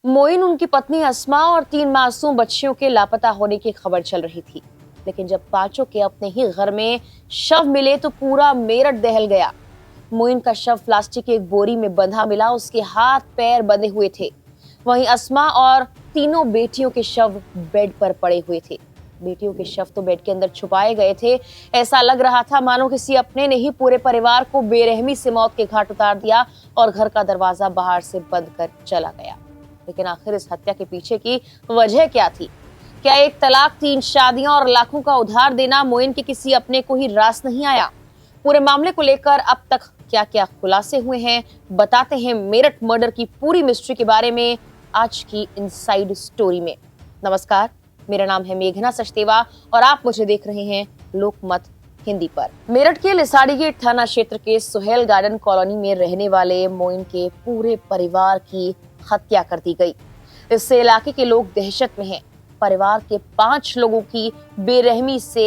मोइन, उनकी पत्नी अस्मा और 3 मासूम बच्चियों के लापता होने की खबर चल रही थी। लेकिन जब पांचों के अपने ही घर में शव मिले तो पूरा मेरठ दहल गया। मोइन का शव प्लास्टिक की एक बोरी में बंधा मिला, उसके हाथ पैर बंधे हुए थे। वहीं अस्मा और तीनों बेटियों के शव बेड पर पड़े हुए थे। बेटियों के शव तो बेड के अंदर छुपाए गए थे। ऐसा लग रहा था मानो किसी अपने ने ही पूरे परिवार को बेरहमी से मौत के घाट उतार दिया और घर का दरवाजा बाहर से बंद कर चला गया। लेकिन आखिर इस हत्या के पीछे की वजह क्या थी? क्या एक तलाक, 3 शादियां और लाखों का उधार देना मोइन के किसी अपने को ही रास नहीं आया? पूरे मामले को लेकर अब तक क्या क्या खुलासे हुए हैं, बताते हैं मेरठ मर्डर की पूरी मिस्ट्री के बारे में आज की इनसाइड स्टोरी में। नमस्कार, मेरा नाम है मेघना सचदेवा और आप मुझे देख रहे हैं लोकमत हिंदी पर। मेरठ के लिसाड़ी गेट थाना क्षेत्र के सुहेल गार्डन कॉलोनी में रहने वाले मोइन के पूरे परिवार की हत्या कर दी गई। इससे इलाके के लोग दहशत में हैं। परिवार के 5 लोगों की बेरहमी से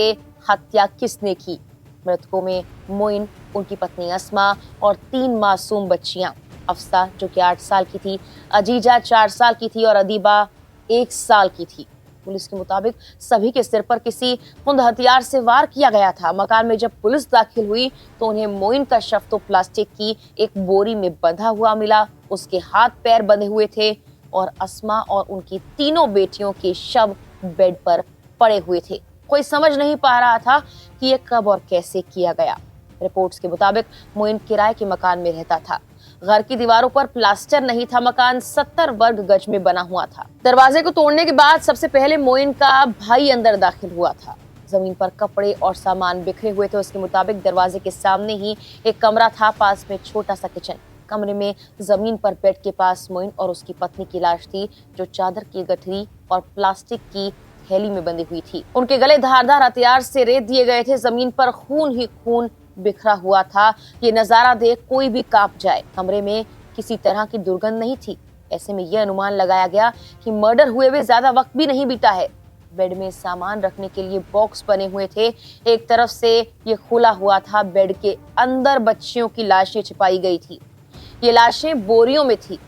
हत्या किसने की? मृतकों में मोइन, उनकी पत्नी अस्मा और 3 मासूम बच्चियां, अफसा जो कि 8 साल की थी, अजीजा 4 साल की थी और अदीबा 1 साल की थी। पुलिस के मुताबिक सभी के सिर पर किसी खुंद हथियार से वार किया गया था। मकान में जब पुलिस दाखिल हुई तो उन्हें मोइन का शव तो प्लास्टिक की एक बोरी में बंधा हुआ मिला, उसके हाथ पैर बंधे हुए थे और अस्मा और उनकी तीनों बेटियों के शव बेड पर पड़े हुए थे। कोई समझ नहीं पा रहा था कि यह कब और कैसे किया गया। रिपोर्ट्स के मुताबिक मोइन किराए के मकान में रहता था। घर की दीवारों पर प्लास्टर नहीं था। मकान 70 वर्ग गज में बना हुआ था। दरवाजे को तोड़ने के बाद सबसे पहले मोइन का भाई अंदर दाखिल हुआ था। जमीन पर कपड़े और सामान बिखरे हुए थे। उसके मुताबिक दरवाजे के सामने ही एक कमरा था, पास में छोटा सा किचन। कमरे में जमीन पर बेड के पास मोइन और उसकी पत्नी की लाश थी, जो चादर की गठरी और प्लास्टिक की थैली में बंधी हुई थी। उनके गले धारदार हथियार से रेत दिए गए थे। जमीन पर खून ही खून बिखरा हुआ था। ये नजारा देख कोई भी कांप जाए। कमरे में किसी तरह की दुर्गंध नहीं थी। ऐसे में यह अनुमान लगाया गया कि मर्डर हुए हुए ज्यादा वक्त भी नहीं बीता है। बेड में सामान रखने के लिए बॉक्स बने हुए थे। एक तरफ से ये खुला हुआ था। बेड के अंदर बच्चियों की लाशें छिपाई गई थी। ये लाशें बोरियों में थी।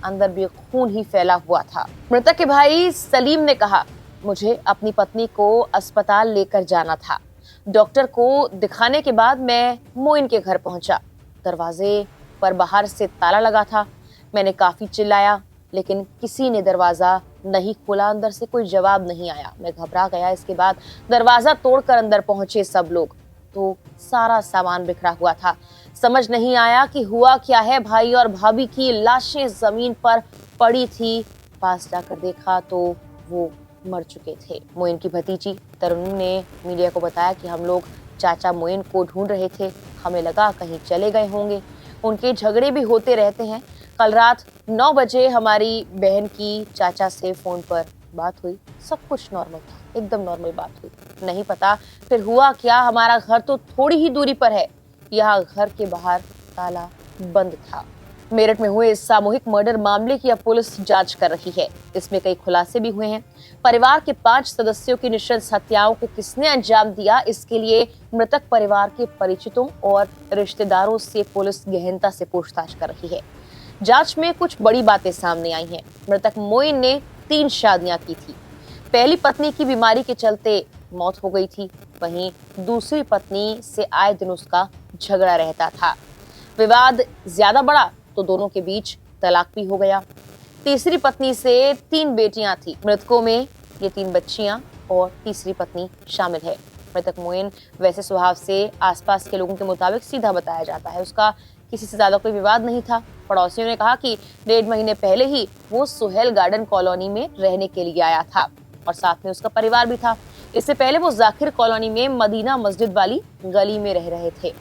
अंदर भी खून ही फैला हुआ था। मृतक के भाई सलीम ने कहा, मुझे अपनी पत्नी को अस्पताल लेकर जाना था। डॉक्टर को दिखाने के बाद मैं मोइन के घर पहुंचा। दरवाजे पर बाहर से ताला लगा था। मैंने काफी चिल्लाया लेकिन किसी ने दरवाजा नहीं खोला। अंदर से कोई जवाब नहीं आया। मैं घबरा गया। इसके बाद दरवाजा तोड़कर अंदर पहुंचे सब लोग तो सारा सामान बिखरा हुआ था। समझ नहीं आया कि हुआ क्या है। भाई और भाभी की लाशें जमीन पर पड़ी थी। पास जाकर देखा तो वो मर चुके थे। मोइन की भतीजी तरुणी ने मीडिया को बताया कि हम लोग चाचा मोइन को ढूंढ रहे थे। हमें लगा कहीं चले गए होंगे। उनके झगड़े भी होते रहते हैं। कल रात 9 बजे हमारी बहन की चाचा से फोन पर बात हुई। सब कुछ नॉर्मल था, एकदम नॉर्मल बात हुई। नहीं पता फिर हुआ क्या। हमारा घर तो थोड़ी ही दूरी पर है। यहाँ घर के बाहर ताला बंद था। मेरठ में हुए इस सामूहिक मर्डर मामले की अब पुलिस जांच कर रही है। इसमें कई खुलासे भी हुए हैं। परिवार के 5 सदस्यों की नृशंस हत्याओं को किसने अंजाम दिया, इसके लिए मृतक परिवार के परिचितों और रिश्तेदारों से पुलिस गहनता से पूछताछ कर रही है। जांच में कुछ बड़ी बातें सामने आई हैं। मृतक मोइन ने 3 शादियां की थी। पहली पत्नी की बीमारी के चलते मौत हो गई थी। वहीं दूसरी पत्नी से आए दिन उसका झगड़ा रहता था। विवाद ज्यादा बढ़ा तो दोनों के बीच तलाक भी हो गया। तीसरी पत्नी से 3 बेटियां थी। मृतकों में ये 3 बच्चियां और तीसरी पत्नी शामिल है। मृतक मोइन वैसे स्वभाव से आसपास के लोगों के मुताबिक सीधा बताया जाता है। उसका किसी से ज्यादा कोई विवाद नहीं था। पड़ोसियों ने कहा कि 1.5 महीने पहले ही वो सुहेल गार्डन कॉलोनी में रहने के लिए आया था और साथ में उसका परिवार भी था। इससे पहले वो जाकिर कॉलोनी में मदीना मस्जिद वाली गली में रह रहे थे।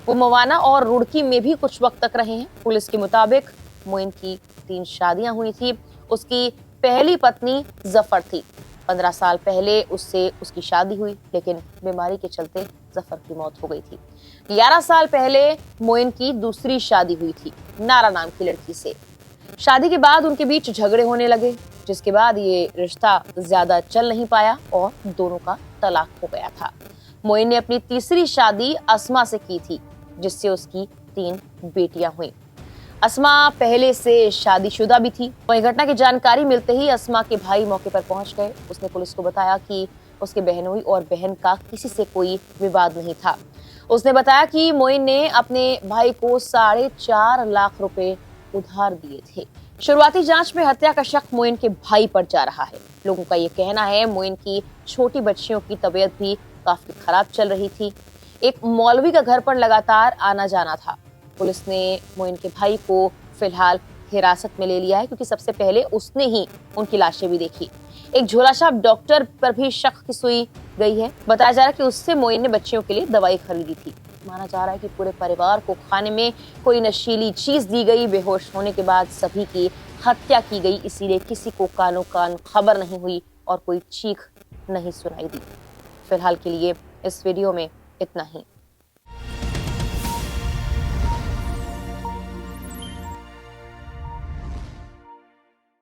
वो मवाना और रुड़की में भी कुछ वक्त तक रहे हैं। पुलिस के मुताबिक मोइन की 3 शादियां हुई थी। उसकी पहली पत्नी जफर थी। 15 साल पहले उससे उसकी शादी हुई लेकिन बीमारी के चलते जफर की मौत हो गई थी। 11 साल पहले मोइन की दूसरी शादी हुई थी नारा नाम की लड़की से। शादी के बाद उनके बीच झगड़े होने लगे, जिसके बाद ये रिश्ता ज्यादा चल नहीं पाया और दोनों का तलाक हो गया था। मोइन ने अपनी तीसरी शादी अस्मा से की थी, जिससे उसकी 3 बेटियां हुई। अस्मा पहले से शादीशुदा भी थी। वहीं घटना की जानकारी मिलते ही अस्मा के भाई मौके पर पहुंच गए। उसने पुलिस को बताया कि उसके बहनोई और बहन का किसी से कोई विवाद नहीं था। उसने बताया कि मोइन ने अपने भाई को 4.5 लाख रुपए उधार दिए थे। शुरुआती जांच में हत्या का शक मोइन के भाई पर जा रहा है। लोगों का ये कहना है मोइन की छोटी बच्चियों की तबीयत भी काफी खराब चल रही थी। एक मौलवी का घर पर लगातार आना जाना था। पुलिस ने मोइन के भाई को फिलहाल हिरासत में ले लिया है, क्योंकि सबसे पहले उसने ही उनकी लाशें भी देखी। एक झोलाछाप डॉक्टर पर भी शक की सुई गई है। बताया जा रहा है कि उससे मोइन ने बच्चियों के लिए दवाई खरीदी थी। माना जा रहा है कि पूरे परिवार को खाने में कोई नशीली चीज दी गई। बेहोश होने के बाद सभी की हत्या की गई, इसीलिए किसी को कानो कान खबर नहीं हुई और कोई चीख नहीं सुनाई दी। फिलहाल के लिए इस वीडियो में इतना ही।